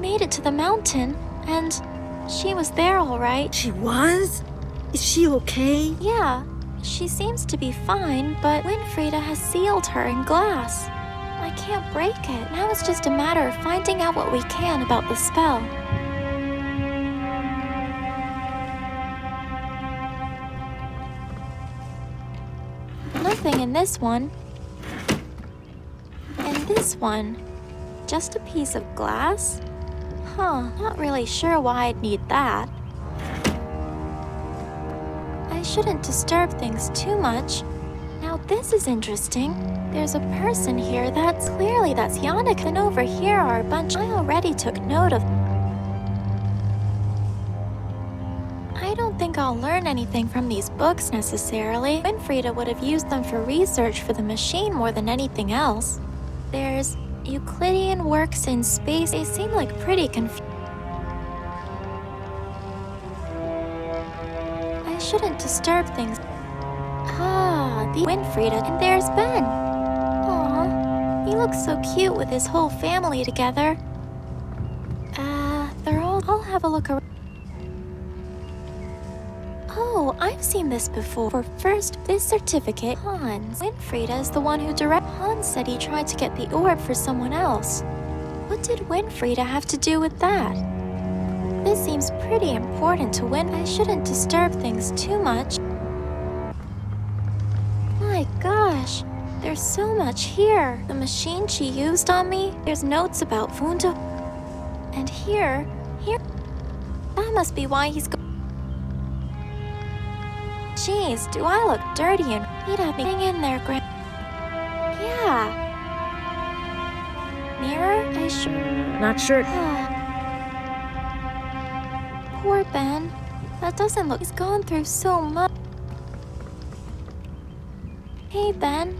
made it to the mountain, and she was there all right. She was? Is she okay? Yeah, she seems to be fine, but Winfrieda has sealed her in glass. I can't break it. Now it's just a matter of finding out what we can about the spell. Nothing in this one. And this one. Just a piece of glass? Huh, not really sure why I'd need that. I shouldn't disturb things too much. Now this is interesting. There's a person here that's Yannick, and over here are a bunch I already took note of. I don't think I'll learn anything from these books necessarily. Winfrieda would have used them for research for the machine more than anything else. There's Euclidean works in space. They seem like pretty confusing. I shouldn't disturb things. Ah, the Winfrieda, and there's Ben. Aw, he looks so cute with his whole family together. I'll have a look around. Oh, I've seen this before. First, this certificate, Hans. Winfrieda is the one who Hans said he tried to get the orb for someone else. What did Winfrieda have to do with that? This seems pretty important to Win. I shouldn't disturb things too much. My gosh, there's so much here. The machine she used on me, there's notes about Funda. And here, that must be why he's Jeez, do I look dirty and he'd have me hang in there, Yeah. Mirror? Not sure. Poor Ben. That doesn't look. He's gone through so much. Hey, Ben.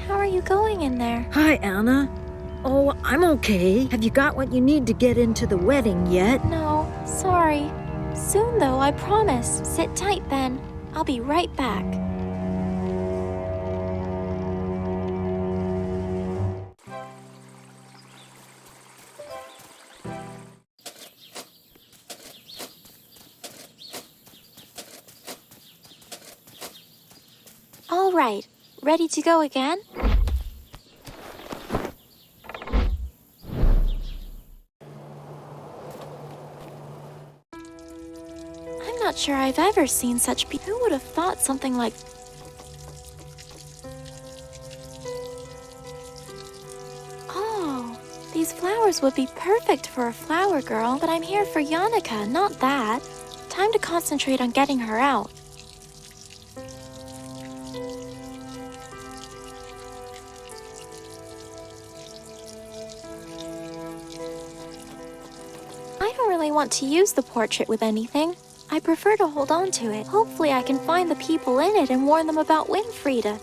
How are you going in there? Hi, Anna. Oh, I'm okay. Have you got what you need to get into the wedding yet? No, sorry. Soon, though, I promise. Sit tight, Ben. I'll be right back. All right, ready to go again? I'm not sure I've ever seen such people. Who would have thought something like... Oh, these flowers would be perfect for a flower girl, but I'm here for Yannicka, not that. Time to concentrate on getting her out. I don't really want to use the portrait with anything. I prefer to hold on to it. Hopefully I can find the people in it and warn them about Winfrieda.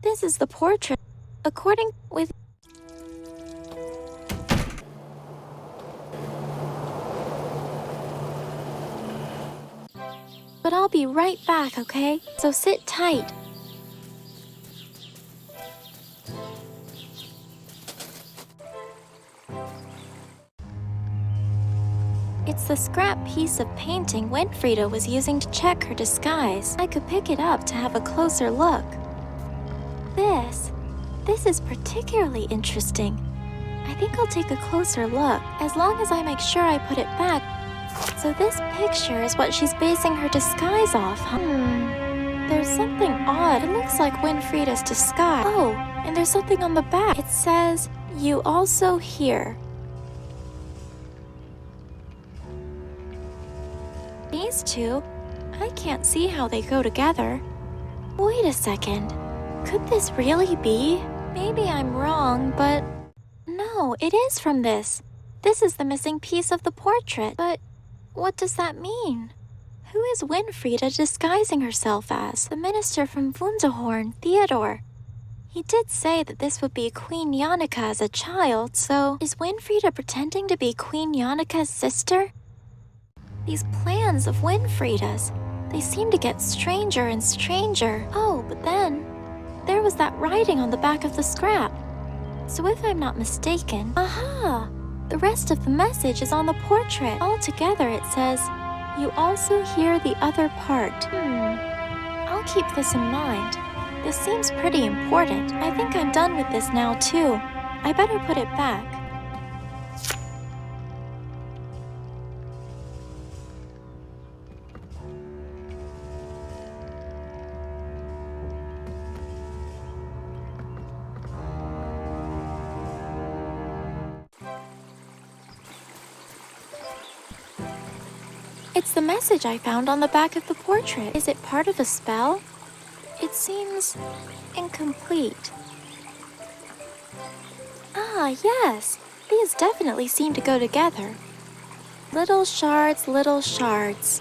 This is the portrait. According with... But I'll be right back, okay? So sit tight. It's the scrap piece of painting Winfrieda was using to check her disguise. I could pick it up to have a closer look. This is particularly interesting. I think I'll take a closer look, as long as I make sure I put it back. So this picture is what she's basing her disguise off, huh? There's something odd. It looks like Winfrieda's disguise. Oh, and there's something on the back. It says, "You also here." These two, I can't see how they go together. Wait a second. Could this really be? Maybe I'm wrong, but... No, it is from this. This is the missing piece of the portrait. But what does that mean? Who is Winfrieda disguising herself as? The minister from Wunderhorn, Theodore. He did say that this would be Queen Yannicka as a child, so is Winfrieda pretending to be Queen Yannicka's sister? These plans of Winfrieda's, they seem to get stranger and stranger. Oh, but then, there was that writing on the back of the scrap. So if I'm not mistaken, aha! The rest of the message is on the portrait. Altogether it says, "You also hear the other part." I'll keep this in mind. This seems pretty important. I think I'm done with this now too. I better put it back. It's the message I found on the back of the portrait. Is it part of a spell? It seems incomplete. Ah, yes. These definitely seem to go together. Little shards, little shards.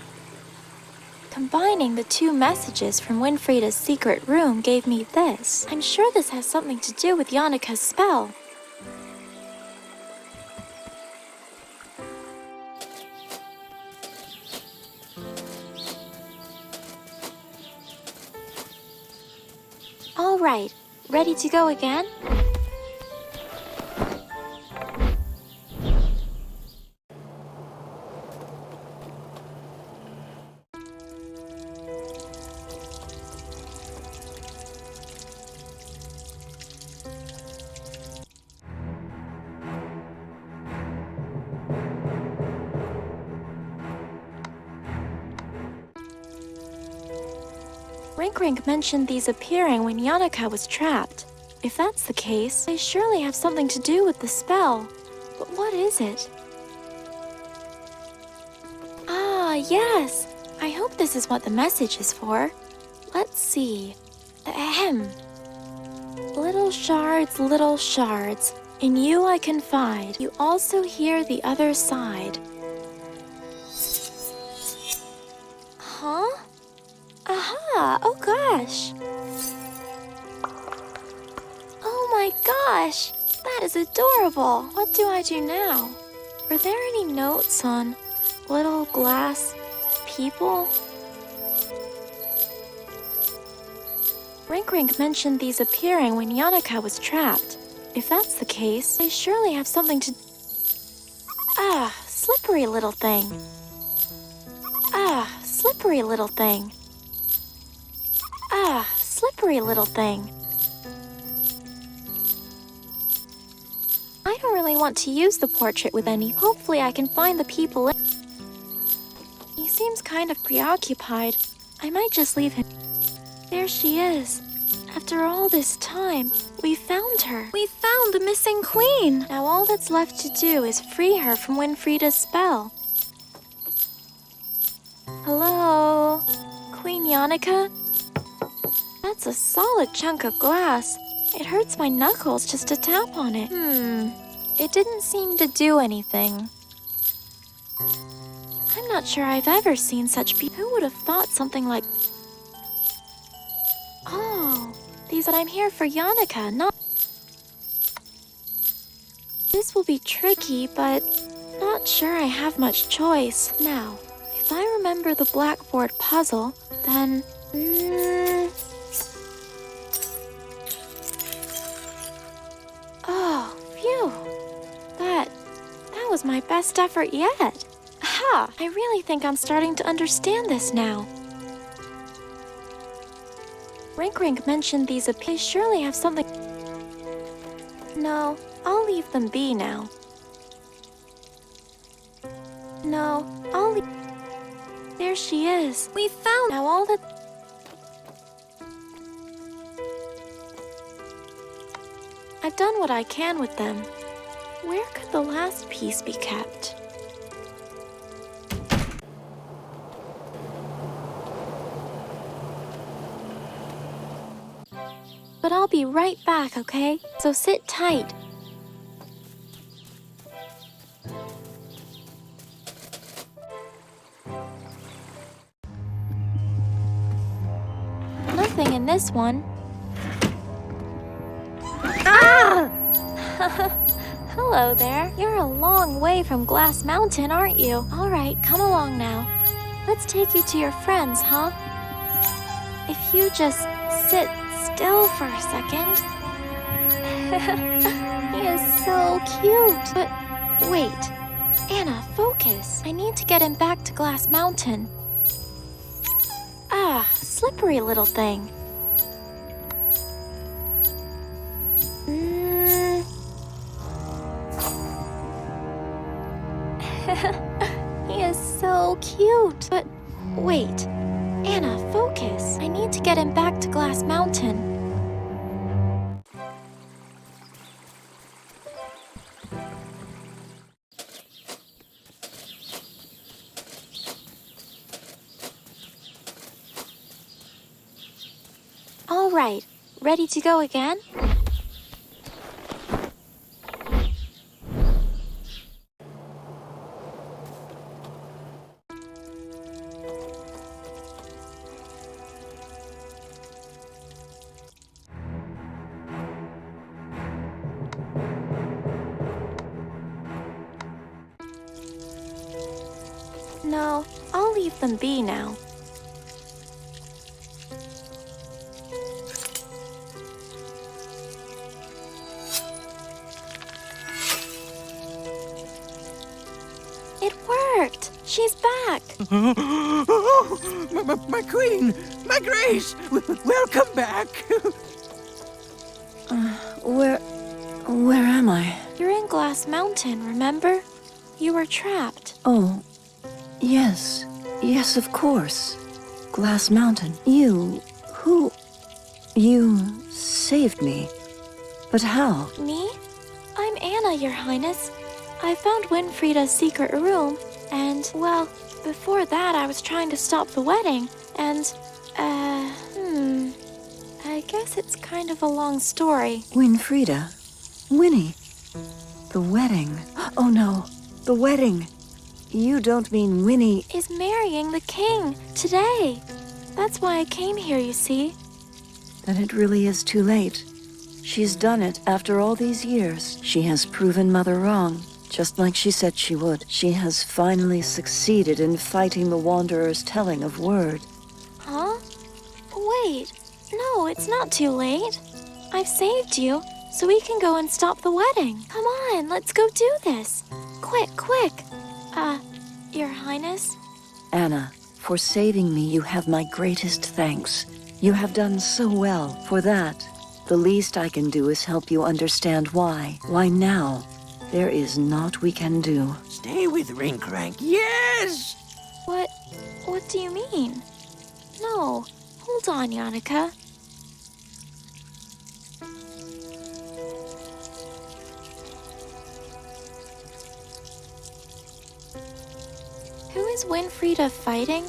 Combining the two messages from Winfrieda's secret room gave me this. I'm sure this has something to do with Yannika's spell. All right, ready to go again? Rink mentioned these appearing when Yannika was trapped. If that's the case, they surely have something to do with the spell. But what is it? Ah, yes! I hope this is what the message is for. Let's see. Ahem. Little shards, in you I confide. You also hear the other side. Huh? Aha! Oh gosh! Oh my gosh! That is adorable! What do I do now? Were there any notes on little glass people? Rink mentioned these appearing when Yannika was trapped. If that's the case, they surely have something to... Ah, slippery little thing. Ah, slippery little thing. Ah, slippery little thing. I don't really want to use the portrait with any. Hopefully I can find the people in. He seems kind of preoccupied. I might just leave him. There she is. After all this time, we found her. We found the missing queen. Now all that's left to do is free her from Winfrieda's spell. Hello? Queen Yannika? That's a solid chunk of glass. It hurts my knuckles just to tap on it. It didn't seem to do anything. I'm not sure I've ever seen such beauty. Who would have thought something like... Oh, these... But I'm here for Yannika, not... This will be tricky, but not sure I have much choice. Now, if I remember the blackboard puzzle, then... Oh, phew. That was my best effort yet. Aha! I really think I'm starting to understand this now. Rink mentioned these appeals surely have something... No, I'll leave them be now. No, I'll leave... There she is. We found... Now all that... I've done what I can with them. Where could the last piece be kept? But I'll be right back, okay? So sit tight. Nothing in this one. Ah! Hello there. You're a long way from Glass Mountain, aren't you? All right, come along now. Let's take you to your friends, huh? If you just sit still for a second. He is so cute. But wait, Anna, focus. I need to get him back to Glass Mountain. Ah, slippery little thing. He is so cute. But wait, Anna, focus. I need to get him back to Glass Mountain. All right, ready to go again? No, I'll leave them be now. It worked! She's back! My queen! My grace! Welcome back! Where am I? You're in Glass Mountain, remember? You were trapped. Oh, yes. Yes, of course. Glass Mountain. You saved me. But how? Me? I'm Anna, Your Highness. I found Winfrieda's secret room, and, well, before that I was trying to stop the wedding, and, I guess it's kind of a long story. Winfrieda? Winnie? The wedding? Oh no, the wedding! You don't mean Winnie... Is marrying the king today. That's why I came here, you see. Then it really is too late. She's done it after all these years. She has proven Mother wrong, just like she said she would. She has finally succeeded in fighting the Wanderer's telling of word. Huh? Wait, no, it's not too late. I've saved you, so we can go and stop the wedding. Come on, let's go do this. Quick, quick. Your Highness? Anna, for saving me, you have my greatest thanks. You have done so well. For that, the least I can do is help you understand why. Why now, there is naught we can do. Stay with Rinkrank, yes! What do you mean? No, hold on, Yannicka. Who is Winfrieda fighting?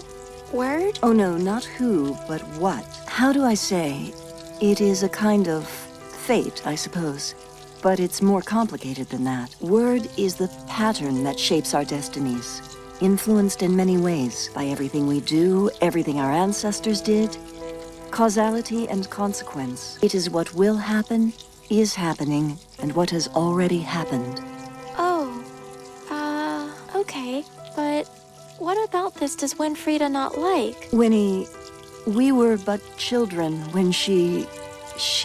Word? Oh no, not who, but what. How do I say? It is a kind of fate, I suppose. But it's more complicated than that. Word is the pattern that shapes our destinies, influenced in many ways by everything we do, everything our ancestors did. Causality and consequence. It is what will happen, is happening, and what has already happened. Oh, okay. But what about this does Winfrieda not like? Winnie, we were but children when she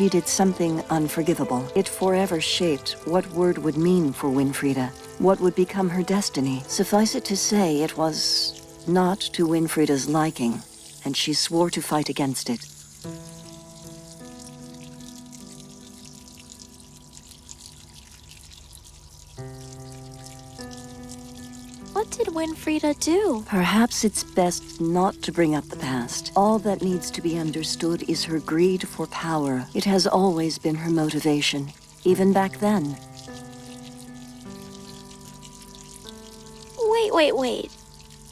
did something unforgivable. It forever shaped what word would mean for Winfrieda, what would become her destiny. Suffice it to say, it was not to Winfrieda's liking, and she swore to fight against it. What did Winfrieda do? Perhaps it's best not to bring up the past. All that needs to be understood is her greed for power. It has always been her motivation, even back then. Wait.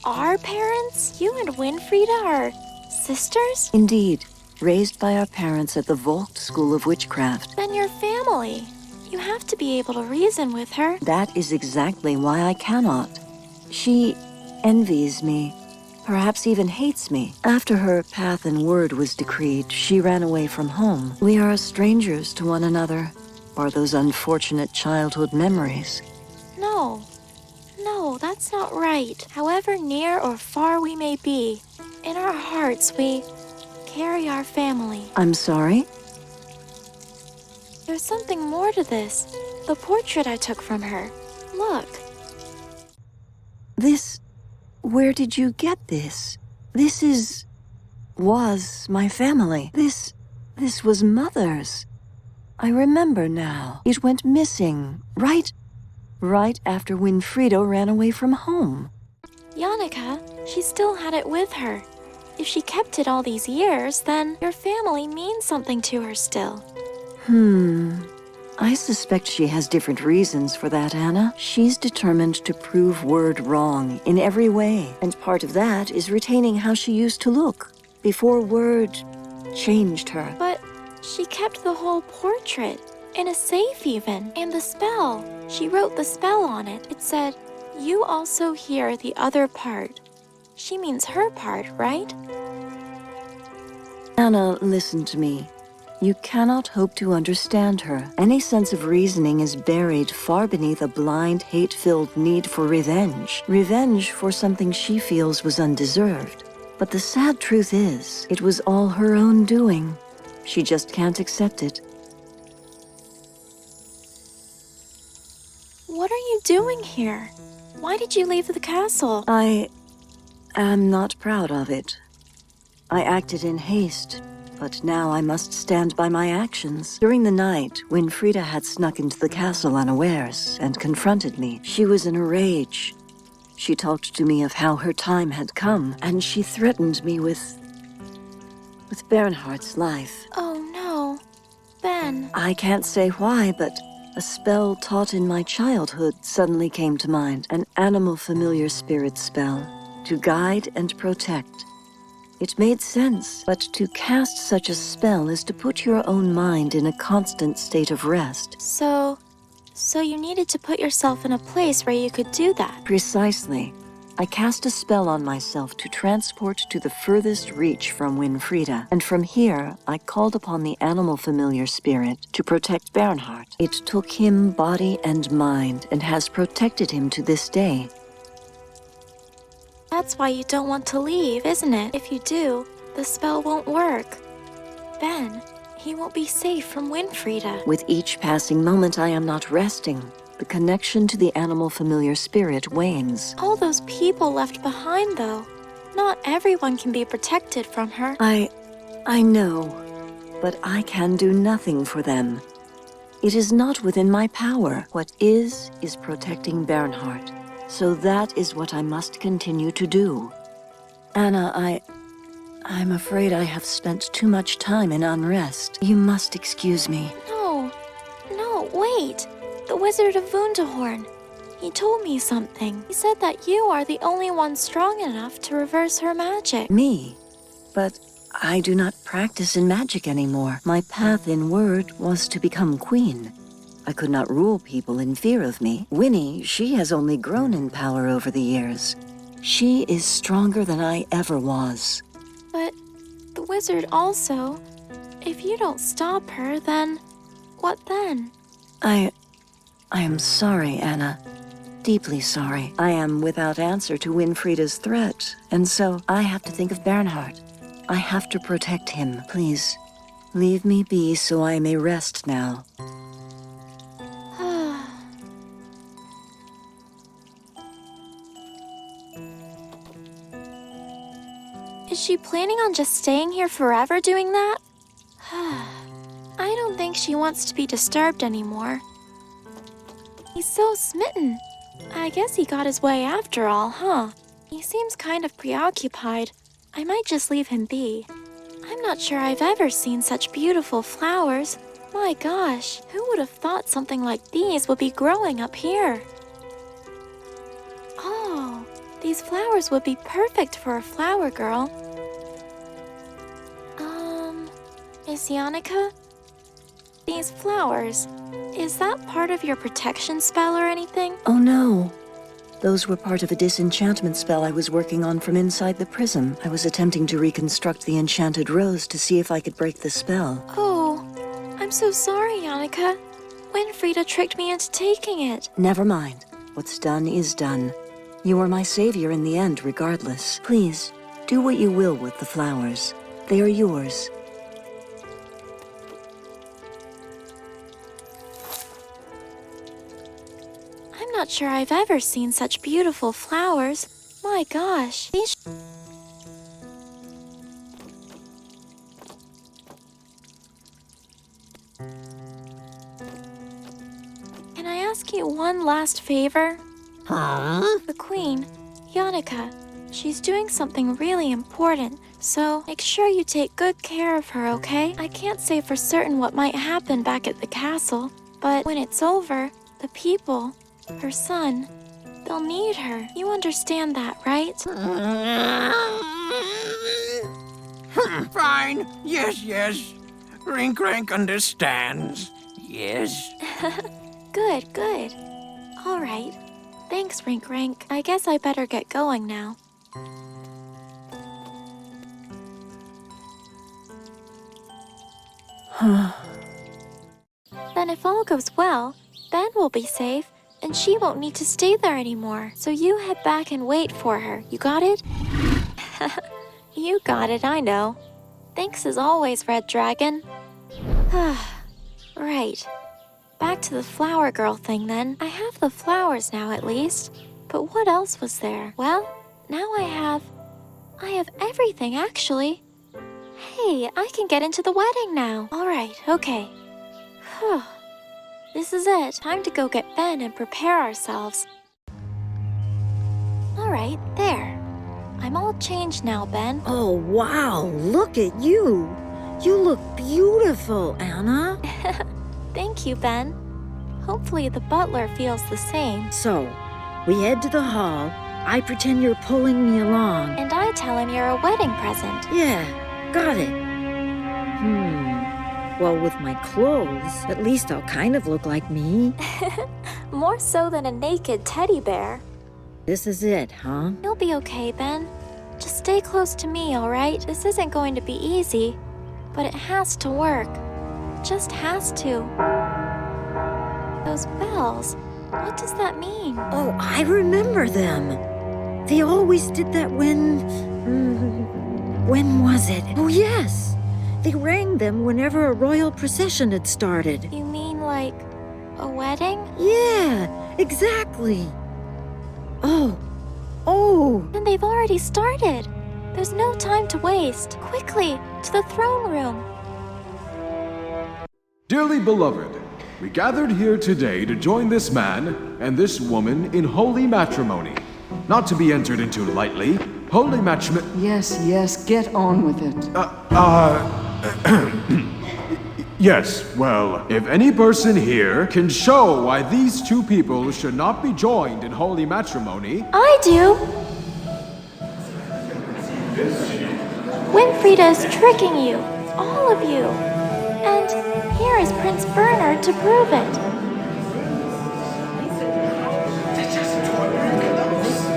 Our parents? You and Winfrieda are sisters? Indeed, raised by our parents at the Volk School of Witchcraft. Then you're family. You have to be able to reason with her. That is exactly why I cannot. She envies me, perhaps even hates me. After her path and word was decreed, she ran away from home. We are strangers to one another, or those unfortunate childhood memories. No, that's not right. However near or far we may be, in our hearts we carry our family. I'm sorry? There's something more to this. The portrait I took from her. Look. This... Where did you get this? This was my family. This was Mother's. I remember now. It went missing, right after Winfrieda ran away from home. Yannicka, she still had it with her. If she kept it all these years, then your family means something to her still. I suspect she has different reasons for that, Anna. She's determined to prove Word wrong in every way, and part of that is retaining how she used to look before Word changed her. But she kept the whole portrait, in a safe even, and the spell. She wrote the spell on it. It said, "You also hear the other part." She means her part, right? Anna, listen to me. You cannot hope to understand her. Any sense of reasoning is buried far beneath a blind, hate-filled need for revenge. Revenge for something she feels was undeserved. But the sad truth is, it was all her own doing. She just can't accept it. What are you doing here? Why did you leave the castle? I am not proud of it. I acted in haste, but now I must stand by my actions. During the night, Winfrieda had snuck into the castle unawares and confronted me. She was in a rage. She talked to me of how her time had come, and she threatened me with Bernhardt's life. Oh no. Ben. I can't say why, but a spell taught in my childhood suddenly came to mind. An animal familiar spirit spell, to guide and protect. It made sense, but to cast such a spell is to put your own mind in a constant state of rest. So you needed to put yourself in a place where you could do that. Precisely. I cast a spell on myself to transport to the furthest reach from Winfrieda, and from here I called upon the animal familiar spirit to protect Bernhardt. It took him body and mind, and has protected him to this day. That's why you don't want to leave, isn't it? If you do, the spell won't work. Ben, he won't be safe from Winfrieda. With each passing moment I am not resting. The connection to the animal familiar spirit wanes. All those people left behind, though. Not everyone can be protected from her. I know, but I can do nothing for them. It is not within my power. What is protecting Bernhardt. So that is what I must continue to do. Anna, I'm afraid I have spent too much time in unrest. You must excuse me. No, wait. The Wizard of Wunderhorn. He told me something. He said that you are the only one strong enough to reverse her magic. Me? But I do not practice in magic anymore. My path in Word was to become queen. I could not rule people in fear of me. Winnie, she has only grown in power over the years. She is stronger than I ever was. But the wizard also... If you don't stop her, then... What then? I am sorry, Anna. Deeply sorry. I am without answer to Winfrieda's threat, and so I have to think of Bernhardt. I have to protect him. Please, leave me be so I may rest now. Is she planning on just staying here forever doing that? I don't think she wants to be disturbed anymore. He's so smitten. I guess he got his way after all, huh? He seems kind of preoccupied. I might just leave him be. I'm not sure I've ever seen such beautiful flowers. My gosh, who would have thought something like these would be growing up here? Oh, these flowers would be perfect for a flower girl. Is Yannicka? These flowers, is that part of your protection spell or anything? Oh no. Those were part of a disenchantment spell I was working on from inside the prism. I was attempting to reconstruct the enchanted rose to see if I could break the spell. Oh, I'm so sorry, Yannicka. Winfrieda tricked me into taking it. Never mind. What's done is done. You are my savior in the end, regardless. Please, do what you will with the flowers. They are yours. not sure I've ever seen such beautiful flowers. My gosh, these... Can I ask you one last favor? Huh? The queen, Yannicka, she's doing something really important, so make sure you take good care of her, okay? I can't say for certain what might happen back at the castle, but when it's over, the people, her son, they'll need her. You understand that, right? Fine. Yes. Rink Rank understands. Yes. Good. All right. Thanks, Rink Rank. I guess I better get going now. Then if all goes well, Ben will be safe, and she won't need to stay there anymore. So you head back and wait for her. You got it? You got it, I know. Thanks as always, Red Dragon. Right. Back to the flower girl thing then. I have the flowers now at least. But what else was there? Well, now I have everything actually. Hey, I can get into the wedding now. Alright, okay. Whew. This is it. Time to go get Ben and prepare ourselves. Alright, there. I'm all changed now, Ben. Oh, wow, look at you. You look beautiful, Anna. Thank you, Ben. Hopefully the butler feels the same. So, we head to the hall. I pretend you're pulling me along. And I tell him you're a wedding present. Yeah, got it. Well, with my clothes, at least I'll kind of look like me. More so than a naked teddy bear. This is it, huh? You'll be okay, Ben. Just stay close to me, alright? This isn't going to be easy, but it has to work. Just has to. Those bells, what does that mean? Oh, I remember them. They always did that when was it? Oh, yes. They rang them whenever a royal procession had started. You mean like a wedding? Yeah, exactly. Oh. And they've already started. There's no time to waste. Quickly, to the throne room. Dearly beloved, we gathered here today to join this man and this woman in holy matrimony. Not to be entered into lightly, holy matrimony... Yes, get on with it. Yes, well, if any person here can show why these two people should not be joined in holy matrimony... I do! Winfrieda is tricking you, all of you. And here is Prince Bernard to prove it.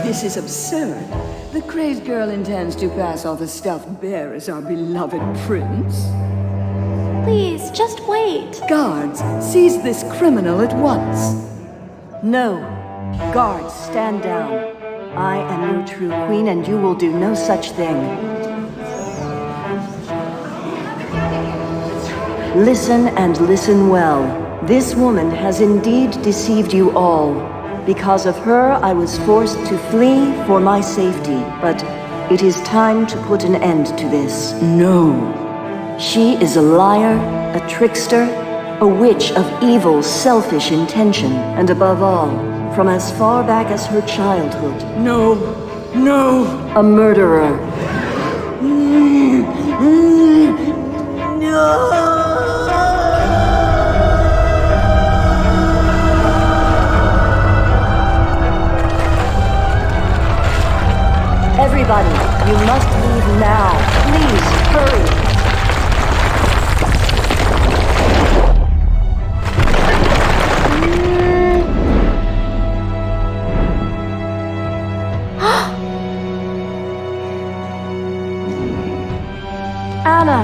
This is absurd. The crazed girl intends to pass off the stuffed bear as our beloved prince. Please, just wait. Guards, seize this criminal at once. No. Guards, stand down. I am your true queen, and you will do no such thing. Listen and listen well. This woman has indeed deceived you all. Because of her, I was forced to flee for my safety. But it is time to put an end to this. No. She is a liar, a trickster, a witch of evil, selfish intention, and above all, from as far back as her childhood, No. a murderer. Everybody, you must leave now. Please, hurry. Anna!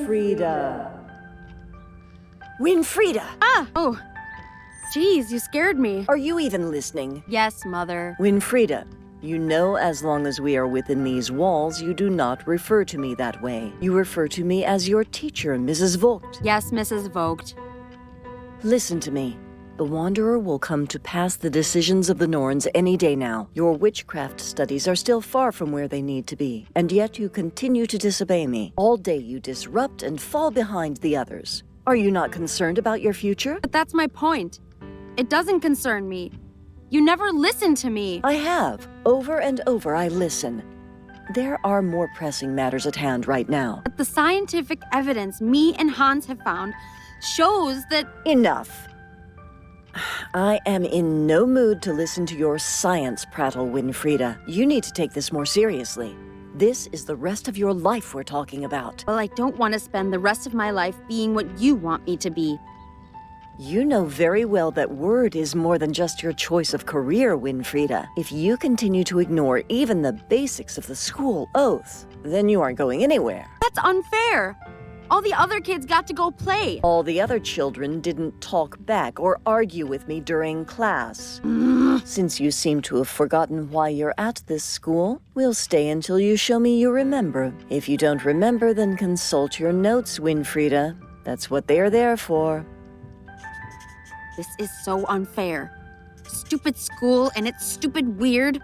Winfrieda. Winfrieda! Ah! Oh. Geez, you scared me. Are you even listening? Yes, Mother. Winfrieda, you know as long as we are within these walls, you do not refer to me that way. You refer to me as your teacher, Mrs. Vogt. Yes, Mrs. Vogt. Listen to me. The Wanderer will come to pass the decisions of the Norns any day now. Your witchcraft studies are still far from where they need to be, and yet you continue to disobey me. All day you disrupt and fall behind the others. Are you not concerned about your future? But that's my point. It doesn't concern me. You never listen to me. I have. Over and over I listen. There are more pressing matters at hand right now. But the scientific evidence me and Hans have found shows that... Enough. I am in no mood to listen to your science prattle, Winfrieda. You need to take this more seriously. This is the rest of your life we're talking about. Well, I don't want to spend the rest of my life being what you want me to be. You know very well that word is more than just your choice of career, Winfrieda. If you continue to ignore even the basics of the school oath, then you aren't going anywhere. That's unfair. All the other kids got to go play. All the other children didn't talk back or argue with me during class. Since you seem to have forgotten why you're at this school, we'll stay until you show me you remember. If you don't remember, then consult your notes, Winfrieda. That's what they're there for. This is so unfair. Stupid school and it's stupid weird.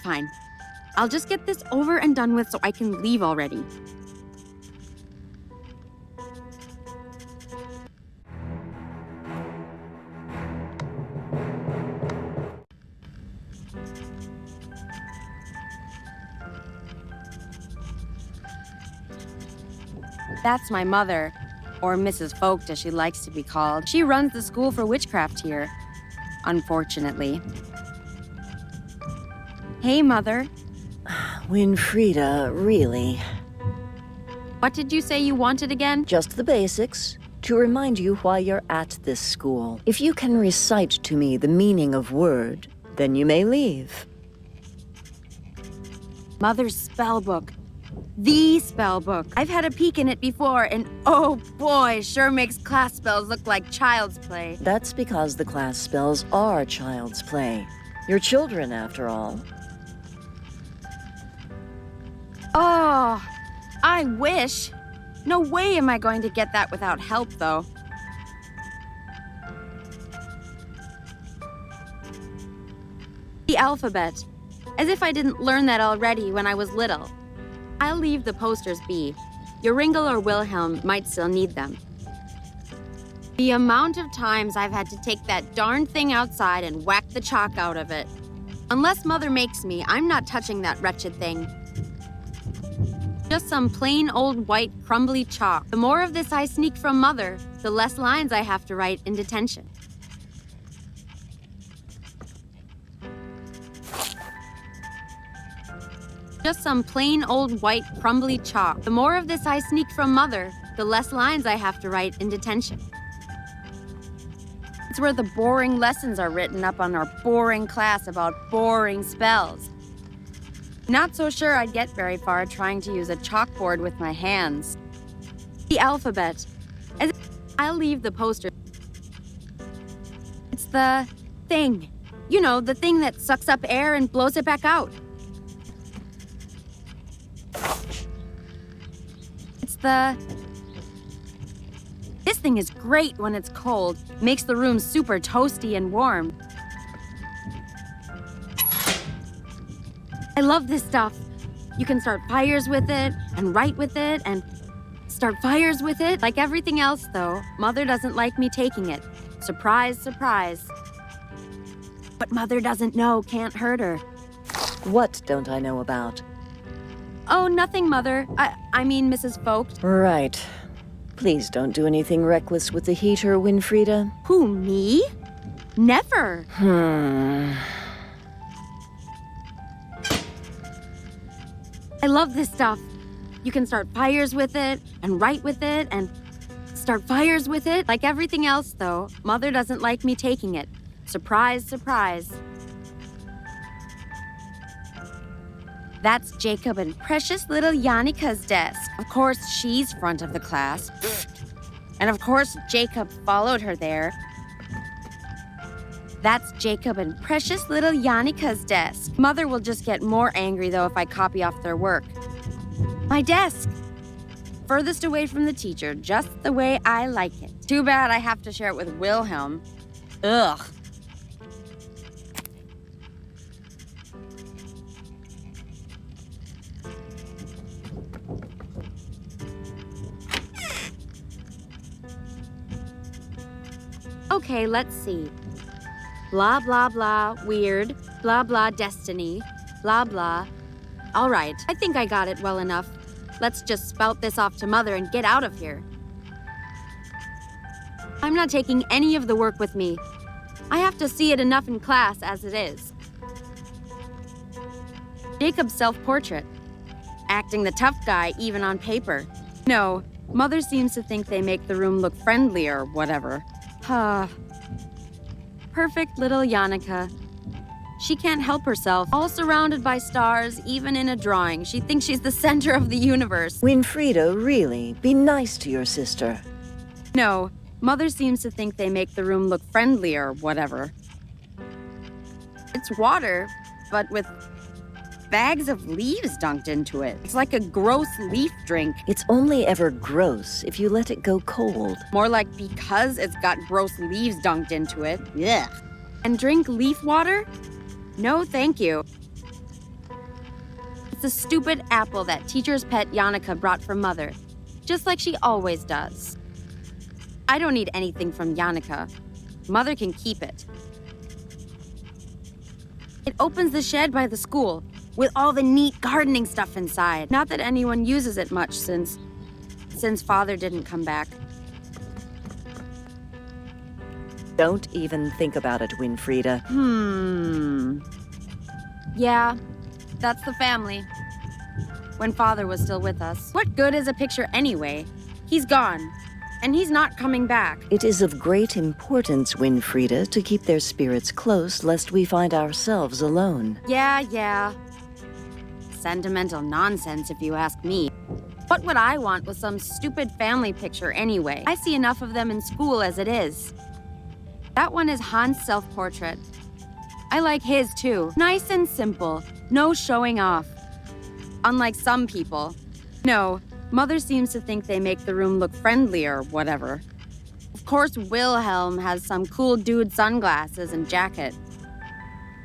Fine. I'll just get this over and done with so I can leave already. That's my mother, or Mrs. Vogt as she likes to be called. She runs the school for witchcraft here, unfortunately. Hey, Mother. Winfrieda, really? What did you say you wanted again? Just the basics. To remind you why you're at this school. If you can recite to me the meaning of word, then you may leave. Mother's spell book. The spell book. I've had a peek in it before, and oh boy, sure makes class spells look like child's play. That's because the class spells are child's play. You're children, after all. Oh, I wish. No way am I going to get that without help, though. The alphabet. As if I didn't learn that already when I was little. I'll leave the posters be. Joringel or Wilhelm might still need them. The amount of times I've had to take that darn thing outside and whack the chalk out of it. Unless Mother makes me, I'm not touching that wretched thing. Just some plain old white crumbly chalk. The more of this I sneak from Mother, the less lines I have to write in detention. Just some plain old white crumbly chalk. The more of this I sneak from Mother, the less lines I have to write in detention. It's where the boring lessons are written up on our boring class about boring spells. Not so sure I'd get very far trying to use a chalkboard with my hands. The alphabet. I'll leave the poster. It's the thing. You know, the thing that sucks up air and blows it back out. This thing is great when it's cold. Makes the room super toasty and warm. I love this stuff. You can start fires with it, and write with it, and start fires with it. Like everything else, though, Mother doesn't like me taking it. Surprise, surprise. What Mother doesn't know can't hurt her. What don't I know about? Oh, nothing, Mother. I mean, Mrs. Vogt. Right. Please don't do anything reckless with the heater, Winfrieda. Who, me? Never. I love this stuff. You can start fires with it, and write with it, and start fires with it. Like everything else, though, Mother doesn't like me taking it. Surprise, surprise. That's Jacob and precious little Jannika's desk. Of course, she's front of the class. And of course, Jacob followed her there. That's Jacob and precious little Jannika's desk. Mother will just get more angry, though, if I copy off their work. My desk! Furthest away from the teacher, just the way I like it. Too bad I have to share it with Wilhelm. Ugh. Okay, let's see. Blah, blah, blah, weird. Blah, blah, destiny. Blah, blah. All right, I think I got it well enough. Let's just spout this off to Mother and get out of here. I'm not taking any of the work with me. I have to see it enough in class as it is. Jacob's self-portrait. Acting the tough guy even on paper. No, Mother seems to think they make the room look friendly or whatever. Perfect little Jannika. She can't help herself. All surrounded by stars, even in a drawing. She thinks she's the center of the universe. Winfrieda, really, be nice to your sister. No, Mother seems to think they make the room look friendly or whatever. It's water, but with bags of leaves dunked into it. It's like a gross leaf drink. It's only ever gross if you let it go cold. More like because it's got gross leaves dunked into it. Ugh. And drink leaf water? No, thank you. It's a stupid apple that teacher's pet Jannika brought for Mother, just like she always does. I don't need anything from Jannika. Mother can keep it. It opens the shed by the school, with all the neat gardening stuff inside. Not that anyone uses it much since Father didn't come back. Don't even think about it, Winfrieda. Yeah, that's the family. When Father was still with us. What good is a picture anyway? He's gone, and he's not coming back. It is of great importance, Winfrieda, to keep their spirits close lest we find ourselves alone. Yeah. Sentimental nonsense, if you ask me. What would I want with some stupid family picture anyway? I see enough of them in school as it is. That one is Hans' self-portrait. I like his too. Nice and simple. No showing off. Unlike some people. No, Mother seems to think they make the room look friendly or whatever. Of course, Wilhelm has some cool dude sunglasses and jacket.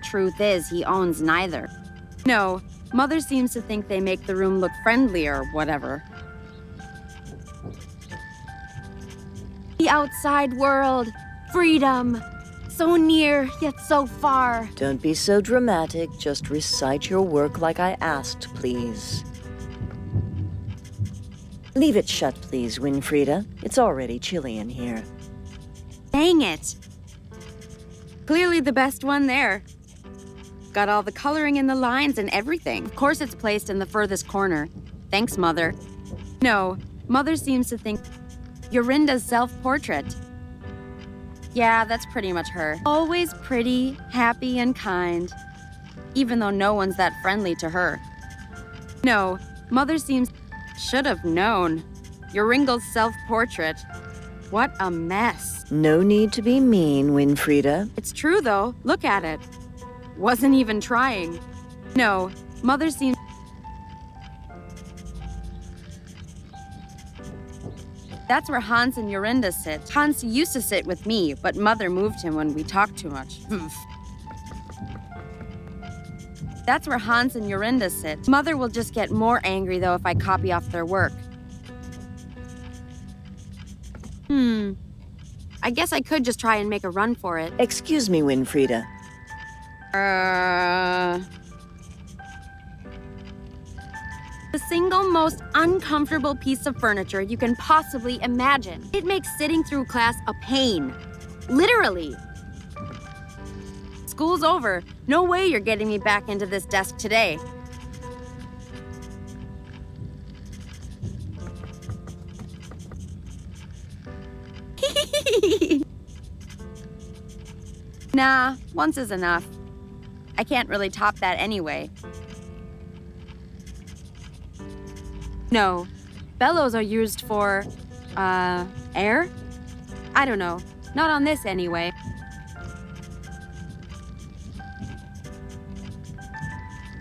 Truth is, he owns neither. No, Mother seems to think they make the room look friendly or whatever. The outside world. Freedom. So near, yet so far. Don't be so dramatic. Just recite your work like I asked, please. Leave it shut, please, Winfrieda. It's already chilly in here. Dang it. Clearly the best one there. Got all the coloring in the lines and everything. Of course it's placed in the furthest corner. Thanks, Mother. No, Mother seems to think Yorinda's self-portrait. Yeah, that's pretty much her. Always pretty, happy, and kind. Even though no one's that friendly to her. No, Mother seems... Should have known. Joringel's self-portrait. What a mess. No need to be mean, Winfrieda. It's true, though. Look at it. Wasn't even trying. No, Mother seems... That's where Hans and Jorinda sit. Hans used to sit with me, but Mother moved him when we talked too much. That's where Hans and Jorinda sit. Mother will just get more angry, though, if I copy off their work. I guess I could just try and make a run for it. Excuse me, Winfrieda. The single most uncomfortable piece of furniture you can possibly imagine. It makes sitting through class a pain. Literally. School's over. No way you're getting me back into this desk today. Nah, once is enough. I can't really top that anyway. No. Bellows are used for, air? I don't know. Not on this anyway.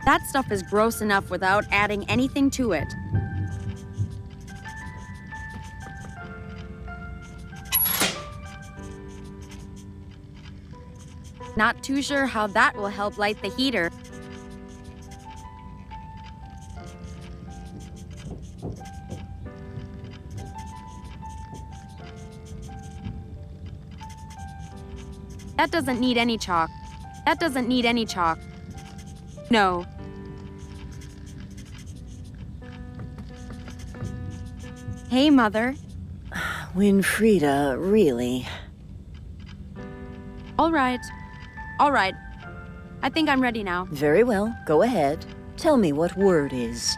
That stuff is gross enough without adding anything to it. Not too sure how that will help light the heater. That doesn't need any chalk. That doesn't need any chalk. No. Hey, Mother. Winfrieda, really? All right. All right. I think I'm ready now. Very well, go ahead. Tell me what word is.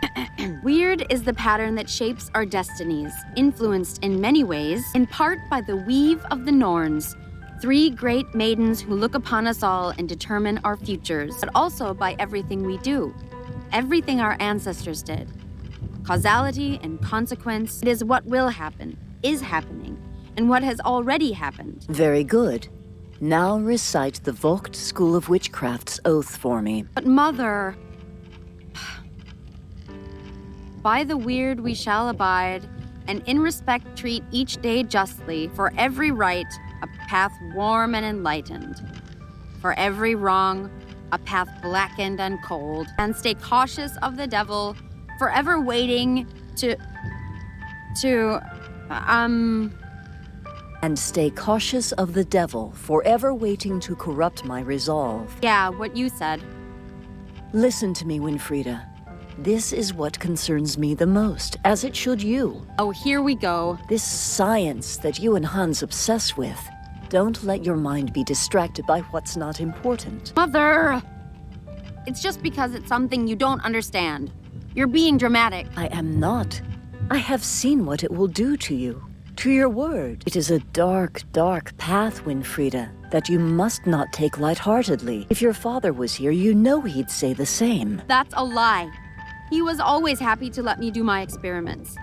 Weird is the pattern that shapes our destinies, influenced in many ways, in part by the weave of the Norns, 3 great maidens who look upon us all and determine our futures, but also by everything we do, everything our ancestors did. Causality and consequence, it is what will happen, is happening, and what has already happened. Very good. Now recite the Vogt School of Witchcraft's oath for me. But Mother... By the weird we shall abide, and in respect treat each day justly, for every right, a path warm and enlightened. For every wrong, a path blackened and cold. And stay cautious of the devil, forever waiting And stay cautious of the devil, forever waiting to corrupt my resolve. Yeah, what you said. Listen to me, Winfrieda. This is what concerns me the most, as it should you. Oh, here we go. This science that you and Hans obsess with. Don't let your mind be distracted by what's not important. Mother! It's just because it's something you don't understand. You're being dramatic. I am not. I have seen what it will do to you, to your word. It is a dark, dark path, Winfrieda, that you must not take lightheartedly. If your father was here, you know he'd say the same. That's a lie. He was always happy to let me do my experiments.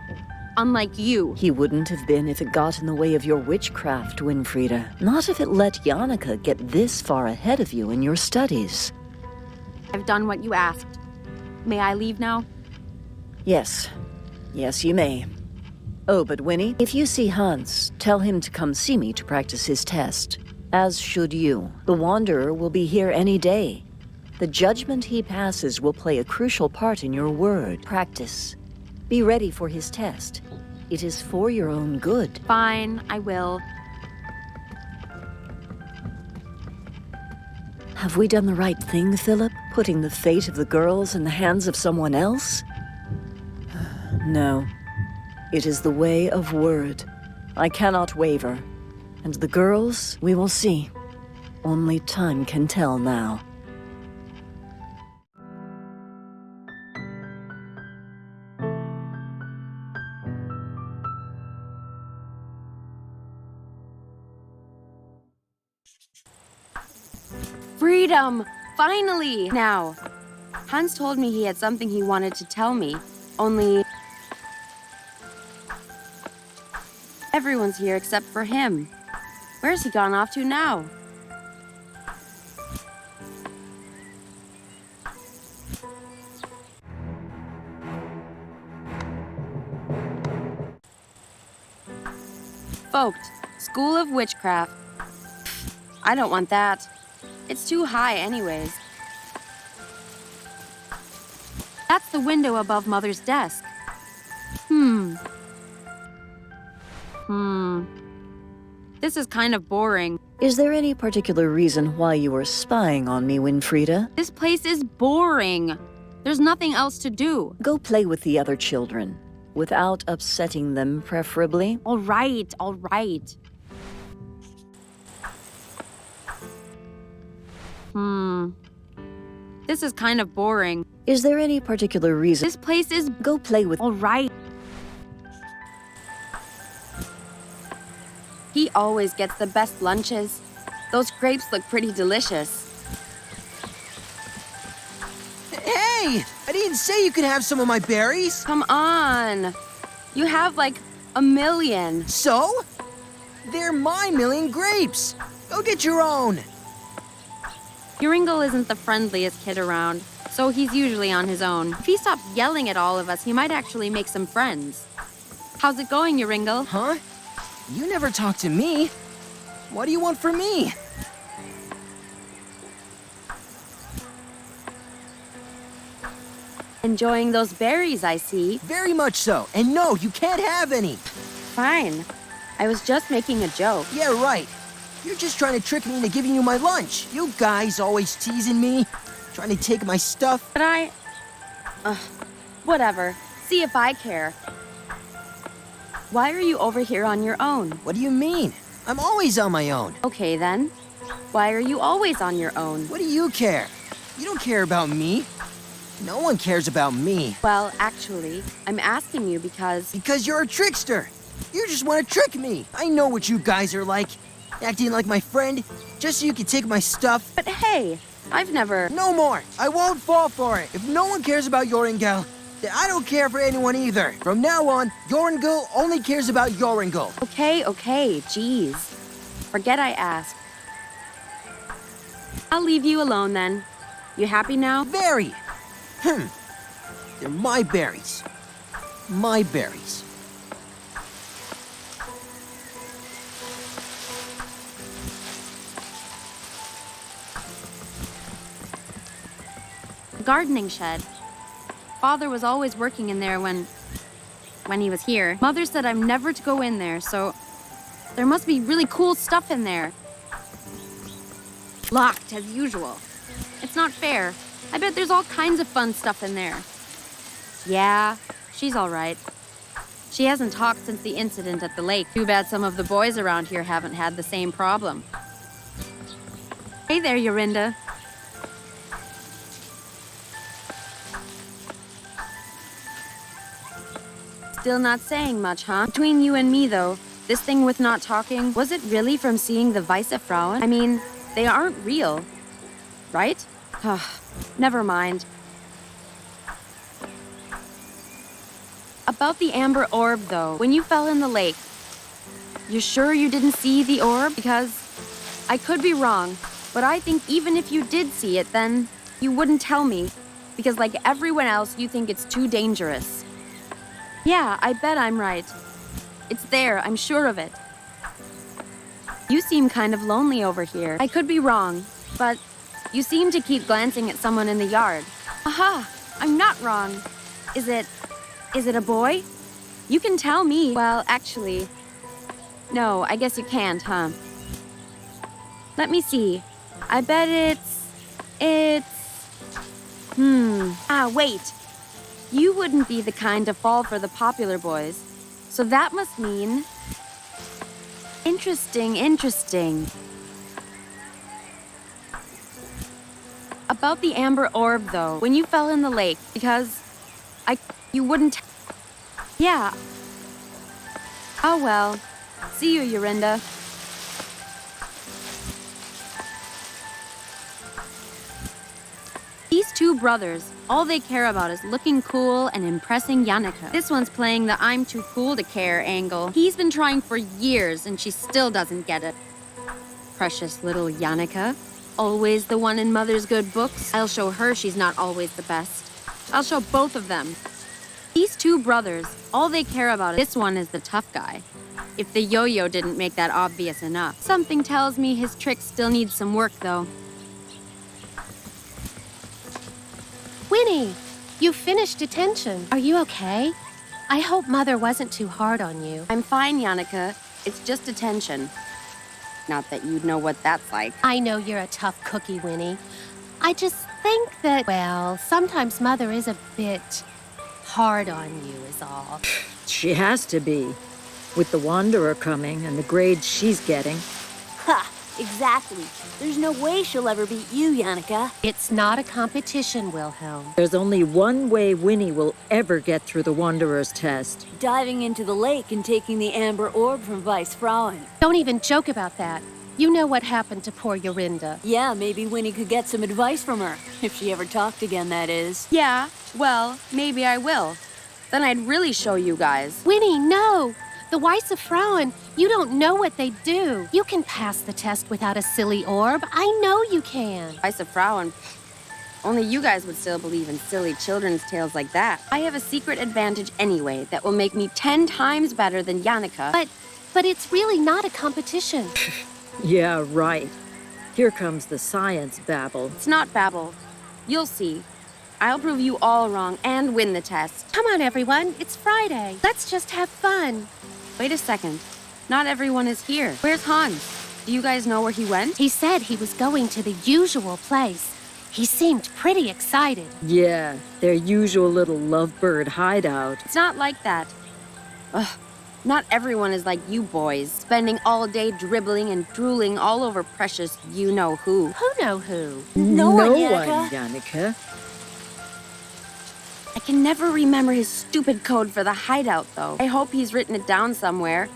Unlike you. He wouldn't have been if it got in the way of your witchcraft, Winfrieda. Not if it let Jannica get this far ahead of you in your studies. I've done what you asked. May I leave now? Yes. Yes, you may. Oh, but Winnie, if you see Hans, tell him to come see me to practice his test. As should you. The Wanderer will be here any day. The judgment he passes will play a crucial part in your word. Practice. Be ready for his test. It is for your own good. Fine, I will. Have we done the right thing, Philip? Putting the fate of the girls in the hands of someone else? No. It is the way of word. I cannot waver. And the girls, we will see. Only time can tell now. Freedom! Finally! Now, Hans told me he had something he wanted to tell me, only... Everyone's here except for him. Where's he gone off to now? Vogt, School of Witchcraft. I don't want that. It's too high anyways. That's the window above Mother's desk. This is kind of boring. Is there any particular reason why you are spying on me, Winfrieda? This place is boring. There's nothing else to do. Go play with the other children. Without upsetting them, preferably. All right, all right. This is kind of boring. Is there any particular reason? This place is... Go play with... All right. He always gets the best lunches. Those grapes look pretty delicious. Hey! I didn't say you could have some of my berries. Come on. You have like a million. So? They're my million grapes. Go get your own. Joringel isn't the friendliest kid around, so he's usually on his own. If he stopped yelling at all of us, he might actually make some friends. How's it going, Joringel? Huh? You never talk to me. What do you want from me? Enjoying those berries, I see. Very much so. And no, you can't have any. Fine. I was just making a joke. Yeah, right. You're just trying to trick me into giving you my lunch. You guys always teasing me, trying to take my stuff. But whatever. See if I care. Why are you over here on your own? What do you mean? I'm always on my own. Okay, then. Why are you always on your own? What do you care? You don't care about me. No one cares about me. Well, actually, I'm asking you because... Because you're a trickster. You just want to trick me. I know what you guys are like. Acting like my friend, just so you can take my stuff. But hey, I've never... No more. I won't fall for it. If no one cares about Joringel, then I don't care for anyone either. From now on, Joringel only cares about Joringel. Okay, jeez. Forget I asked. I'll leave you alone then. You happy now? Very. They're my berries. My berries. Gardening shed. Father was always working in there when he was here. Mother said I'm never to go in there, so there must be really cool stuff in there. Locked, as usual. It's not fair. I bet there's all kinds of fun stuff in there. Yeah, she's all right. She hasn't talked since the incident at the lake. Too bad some of the boys around here haven't had the same problem. Hey there, Yorinda. Still not saying much, huh? Between you and me, though, this thing with not talking, was it really from seeing the Weisse Frauen? I mean, they aren't real, right? Never mind. About the amber orb, though, when you fell in the lake, you sure you didn't see the orb? Because I could be wrong, but I think even if you did see it, then you wouldn't tell me. Because like everyone else, you think it's too dangerous. Yeah, I bet I'm right. It's there, I'm sure of it. You seem kind of lonely over here. I could be wrong, but you seem to keep glancing at someone in the yard. Aha! I'm not wrong. Is it a boy? You can tell me. Well, actually, no, I guess you can't, huh? Let me see. I bet it's... wait. You wouldn't be the kind to fall for the popular boys. So that must mean... Interesting. About the amber orb, though, when you fell in the lake, because you wouldn't... Yeah. Oh well. See you, Yorinda. These two brothers, all they care about is looking cool and impressing Yannicka. This one's playing the I'm too cool to care angle. He's been trying for years and she still doesn't get it. Precious little Yannicka. Always the one in Mother's good books. I'll show her she's not always the best. I'll show both of them. These two brothers, all they care about is this one is the tough guy. If the yo-yo didn't make that obvious enough. Something tells me his trick still needs some work, though. Winnie, you finished detention. Are you okay? I hope Mother wasn't too hard on you. I'm fine, Yannicka. It's just detention. Not that you'd know what that's like. I know you're a tough cookie, Winnie. I just think that, well, sometimes Mother is a bit hard on you is all. She has to be, with the Wanderer coming and the grades she's getting. Ha! Exactly. There's no way she'll ever beat you, Yannicka. It's not a competition, Wilhelm. There's only one way Winnie will ever get through the Wanderer's test. Diving into the lake and taking the amber orb from Weisse Frauen. Don't even joke about that. You know what happened to poor Yorinda. Yeah, maybe Winnie could get some advice from her. If she ever talked again, that is. Yeah, well, maybe I will. Then I'd really show you guys. Winnie, no! The Weisse Frauen, you don't know what they do. You can pass the test without a silly orb. I know you can. Weisse Frauen. Only you guys would still believe in silly children's tales like that. I have a secret advantage anyway that will make me 10 times better than Yannicka. But it's really not a competition. Yeah, right. Here comes the science babble. It's not babble. You'll see. I'll prove you all wrong and win the test. Come on, everyone. It's Friday. Let's just have fun. Wait a second. Not everyone is here. Where's Hans? Do you guys know where he went? He said he was going to the usual place. He seemed pretty excited. Yeah, their usual little lovebird hideout. It's not like that. Ugh. Not everyone is like you boys, spending all day dribbling and drooling all over precious you-know-who. Who know who? No one, Yannicka. Yannicka. I can never remember his stupid code for the hideout, though. I hope he's written it down somewhere.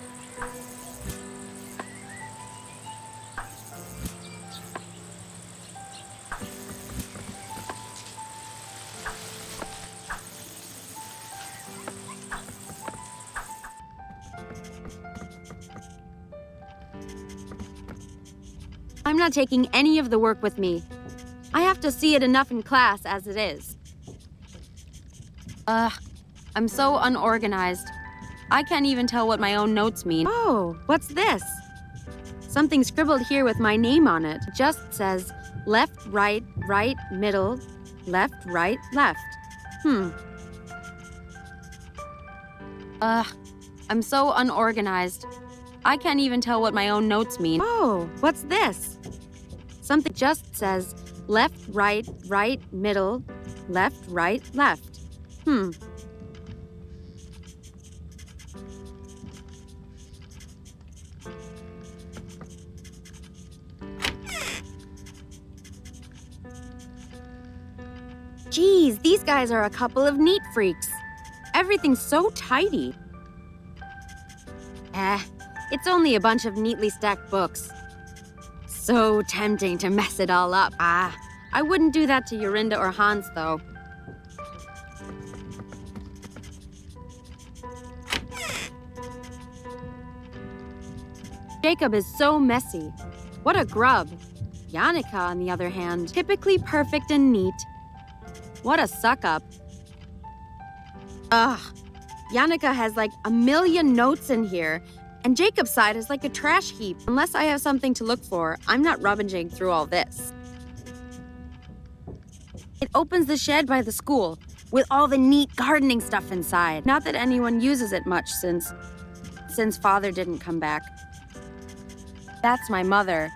I'm not taking any of the work with me. I have to see it enough in class as it is. I'm so unorganized. I can't even tell what my own notes mean. Oh, what's this? Something scribbled here with my name on it. It just says left, right, right, middle, left, right, left. I'm so unorganized. I can't even tell what my own notes mean. Oh, what's this? Something just says left, right, right, middle, left, right, left. Geez, these guys are a couple of neat freaks. Everything's so tidy. It's only a bunch of neatly stacked books. So tempting to mess it all up. I wouldn't do that to Yorinda or Hans, though. Jacob is so messy. What a grub. Yannicka, on the other hand, typically perfect and neat. What a suck-up. Ugh. Yannicka has like a million notes in here, and Jacob's side is like a trash heap. Unless I have something to look for, I'm not rummaging through all this. It opens the shed by the school, with all the neat gardening stuff inside. Not that anyone uses it much since Father didn't come back. That's my mother,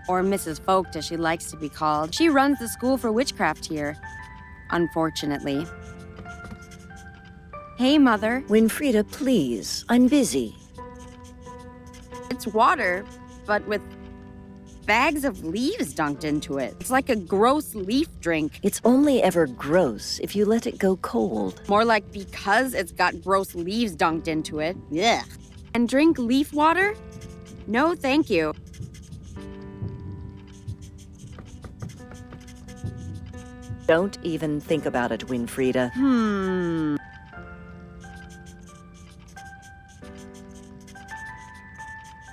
or Mrs. Vogt as she likes to be called. She runs the school for witchcraft here, unfortunately. Hey, Mother. Winfrieda, please. I'm busy. It's water, but with bags of leaves dunked into it. It's like a gross leaf drink. It's only ever gross if you let it go cold. More like because it's got gross leaves dunked into it. Ugh. And drink leaf water? No, thank you. Don't even think about it, Winfrieda.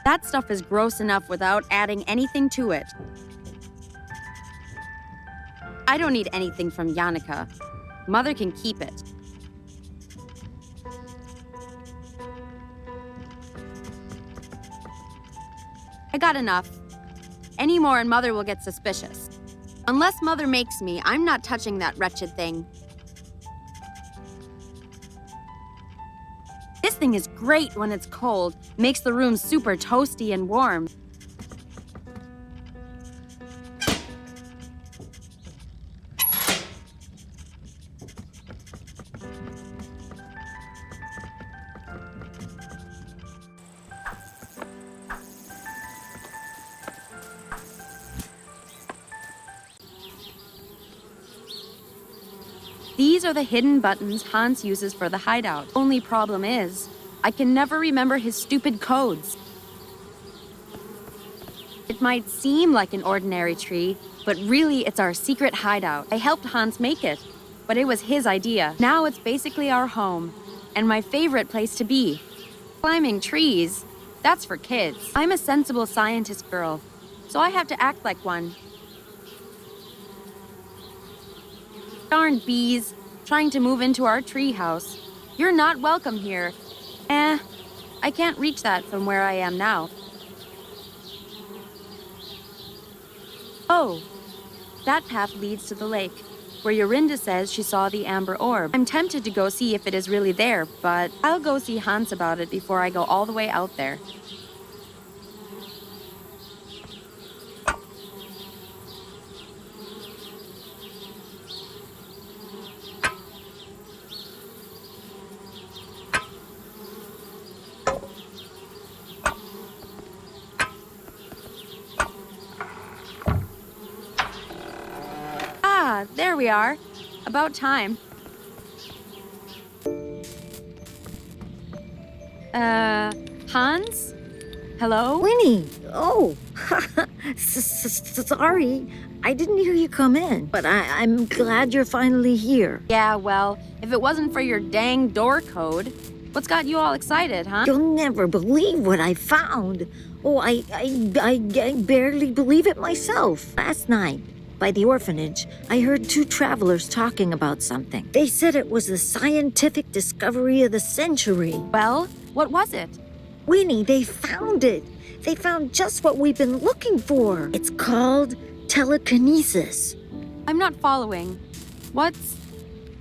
That stuff is gross enough without adding anything to it. I don't need anything from Yannicka. Mother can keep it. I got enough. Any more and Mother will get suspicious. Unless Mother makes me, I'm not touching that wretched thing. This thing is great when it's cold. Makes the room super toasty and warm. These are the hidden buttons Hans uses for the hideout. Only problem is, I can never remember his stupid codes. It might seem like an ordinary tree, but really it's our secret hideout. I helped Hans make it, but it was his idea. Now it's basically our home, and my favorite place to be. Climbing trees, that's for kids. I'm a sensible scientist girl, so I have to act like one. Darn bees, trying to move into our treehouse. You're not welcome here. I can't reach that from where I am now. Oh, that path leads to the lake, where Yorinda says she saw the amber orb. I'm tempted to go see if it is really there, but I'll go see Hans about it before I go all the way out there. There we are. About time. Hans? Hello? Winnie! Oh! Sorry. I didn't hear you come in, but I'm glad you're finally here. Yeah, well, if it wasn't for your dang door code, what's got you all excited, huh? You'll never believe what I found. Oh, I barely believe it myself. Last night, by the orphanage, I heard two travelers talking about something. They said it was the scientific discovery of the century. Well, what was it? Winnie, they found it. They found just what we've been looking for. It's called telekinesis. I'm not following. What's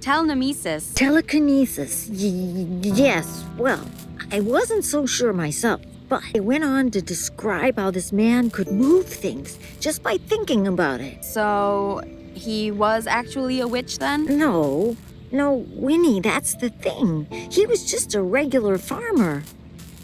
telenemesis? Telekinesis. Yes, well, I wasn't so sure myself, but I went on to describe how this man could move things just by thinking about it. So, he was actually a witch then? No, Winnie, that's the thing. He was just a regular farmer.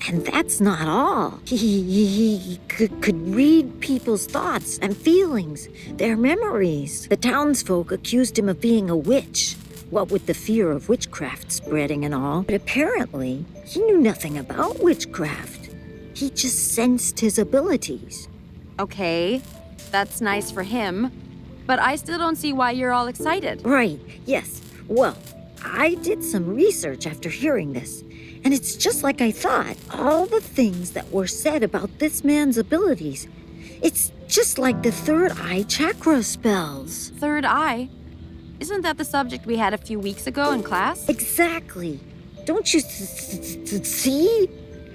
And that's not all. He could read people's thoughts and feelings, their memories. The townsfolk accused him of being a witch, what with the fear of witchcraft spreading and all. But apparently, he knew nothing about witchcraft. He just sensed his abilities. Okay, that's nice for him. But I still don't see why you're all excited. Right, yes. Well, I did some research after hearing this. And it's just like I thought. All the things that were said about this man's abilities. It's just like the third eye chakra spells. Third eye? Isn't that the subject we had a few weeks ago in class? Exactly. Don't you see?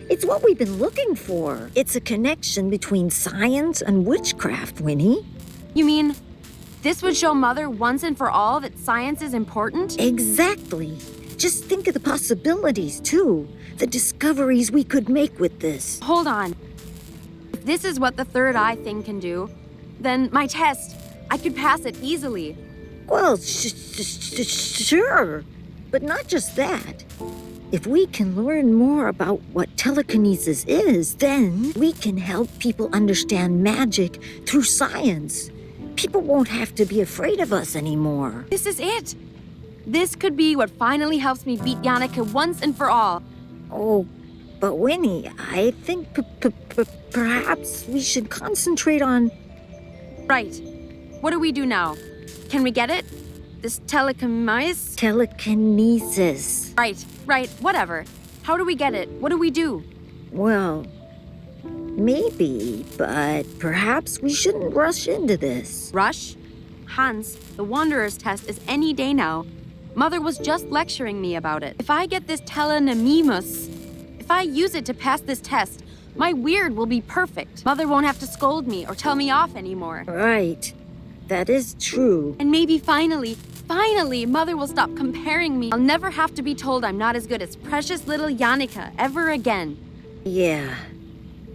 It's what we've been looking for. It's a connection between science and witchcraft, Winnie. You mean this would show Mother once and for all that science is important? Exactly. Just think of the possibilities, too. The discoveries we could make with this. Hold on. If this is what the third eye thing can do, then my test, I could pass it easily. Well, sure. But not just that. If we can learn more about what telekinesis is, then we can help people understand magic through science. People won't have to be afraid of us anymore. This is it. This could be what finally helps me beat Yannicka once and for all. Oh, but Winnie, I think perhaps we should concentrate on... Right. What do we do now? Can we get it? This telekinesis? Telekinesis. Right, whatever. How do we get it? What do we do? Well, maybe, but perhaps we shouldn't rush into this. Rush? Hans, the Wanderer's test is any day now. Mother was just lecturing me about it. If I get this telenemesis, if I use it to pass this test, my weird will be perfect. Mother won't have to scold me or tell me off anymore. Right. That is true. And maybe finally, Mother will stop comparing me. I'll never have to be told I'm not as good as precious little Yannicka ever again. Yeah,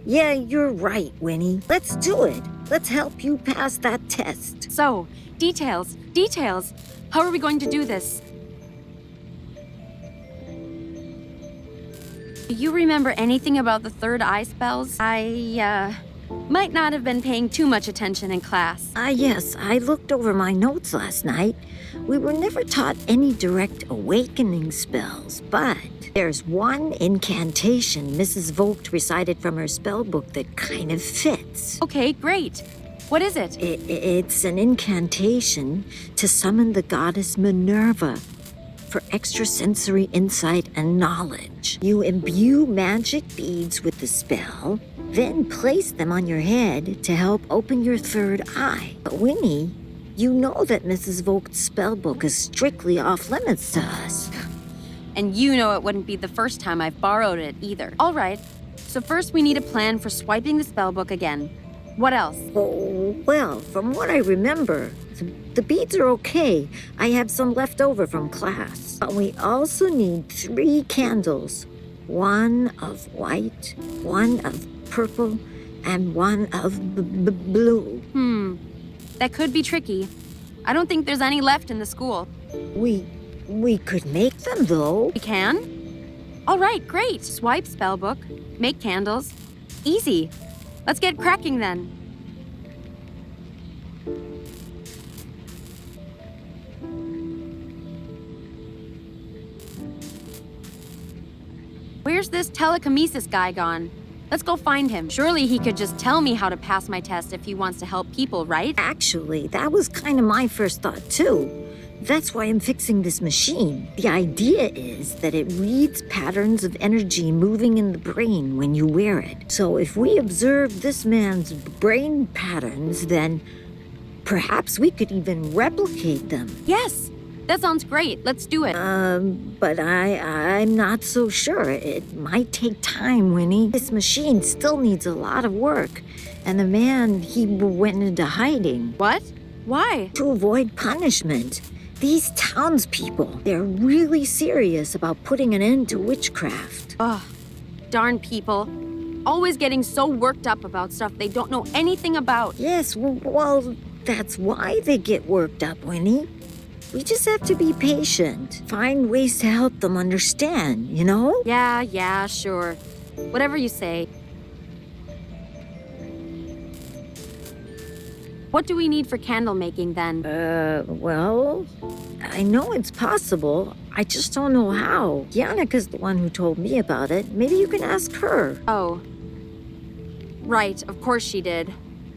you're right, Winnie. Let's do it. Let's help you pass that test. So, details. How are we going to do this? Do you remember anything about the third eye spells? Might not have been paying too much attention in class. Yes, I looked over my notes last night. We were never taught any direct awakening spells, but there's one incantation Mrs. Vogt recited from her spell book that kind of fits. Okay, great. What is it? It's an incantation to summon the goddess Minerva for extrasensory insight and knowledge. You imbue magic beads with the spell, then place them on your head to help open your third eye. But Winnie, you know that Mrs. Vogt's spellbook is strictly off limits to us. And you know it wouldn't be the first time I've borrowed it either. All right, so first we need a plan for swiping the spellbook again. What else? Oh, well, from what I remember, the beads are okay. I have some left over from class. But we also need 3 candles. One of white, one of purple, and one of blue. That could be tricky. I don't think there's any left in the school. We could make them, though. We can? All right, great. Swipe spellbook, make candles. Easy. Let's get cracking then. Where's this telekinesis guy gone? Let's go find him. Surely he could just tell me how to pass my test if he wants to help people, right? Actually, that was kind of my first thought, too. That's why I'm fixing this machine. The idea is that it reads patterns of energy moving in the brain when you wear it. So if we observe this man's brain patterns, then perhaps we could even replicate them. Yes, that sounds great. Let's do it. But I'm not so sure. It might take time, Winnie. This machine still needs a lot of work. And the man, he went into hiding. What? Why? To avoid punishment. These townspeople, they're really serious about putting an end to witchcraft. Ugh, darn people. Always getting so worked up about stuff they don't know anything about. Yes, well, that's why they get worked up, Winnie. We just have to be patient. Find ways to help them understand, you know? Yeah, sure. Whatever you say. What do we need for candle making then? Well, I know it's possible. I just don't know how. Yannika's the one who told me about it. Maybe you can ask her. Oh. Right, of course she did.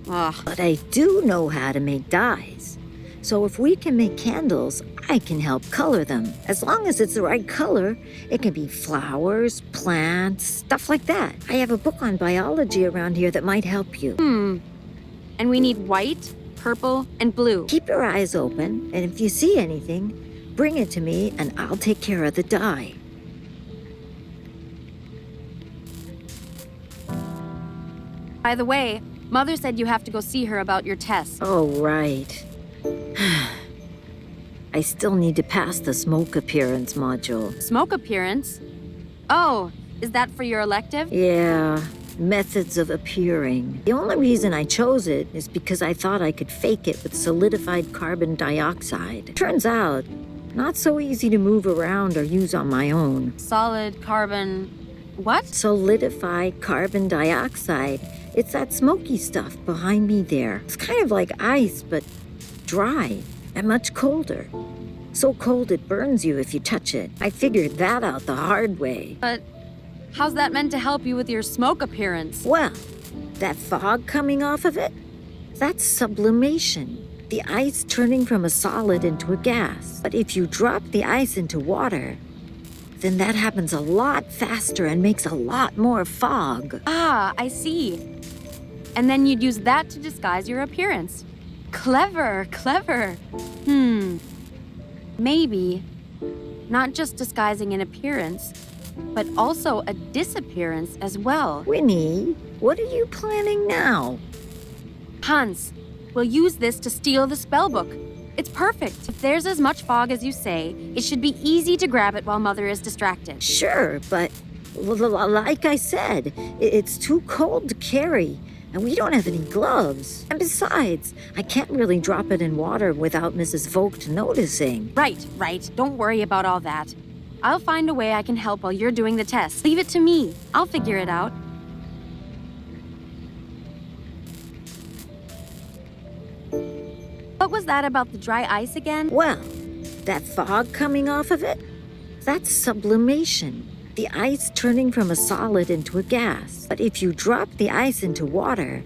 Ugh. But I do know how to make dyes. So if we can make candles, I can help color them. As long as it's the right color, it can be flowers, plants, stuff like that. I have a book on biology around here that might help you. And we need white, purple, and blue. Keep your eyes open, and if you see anything, bring it to me and I'll take care of the dye. By the way, Mother said you have to go see her about your test. Oh, right. I still need to pass the smoke appearance module. Smoke appearance? Oh, is that for your elective? Yeah, methods of appearing. The only reason I chose it is because I thought I could fake it with solidified carbon dioxide. Turns out, not so easy to move around or use on my own. Solid carbon... what? Solidified carbon dioxide. It's that smoky stuff behind me there. It's kind of like ice, but dry and much colder. So cold it burns you if you touch it. I figured that out the hard way. But how's that meant to help you with your smoke appearance? Well, that fog coming off of it, that's sublimation. The ice turning from a solid into a gas. But if you drop the ice into water, then that happens a lot faster and makes a lot more fog. Ah, I see. And then you'd use that to disguise your appearance. Clever. Maybe not just disguising an appearance, but also a disappearance as well. Winnie, what are you planning now? Hans, we'll use this to steal the spellbook. It's perfect. If there's as much fog as you say, it should be easy to grab it while Mother is distracted. Sure, but like I said, it's too cold to carry. And we don't have any gloves. And besides, I can't really drop it in water without Mrs. Vogt noticing. Right. Don't worry about all that. I'll find a way I can help while you're doing the test. Leave it to me. I'll figure it out. What was that about the dry ice again? Well, that fog coming off of it? That's sublimation. The ice turning from a solid into a gas. But if you drop the ice into water,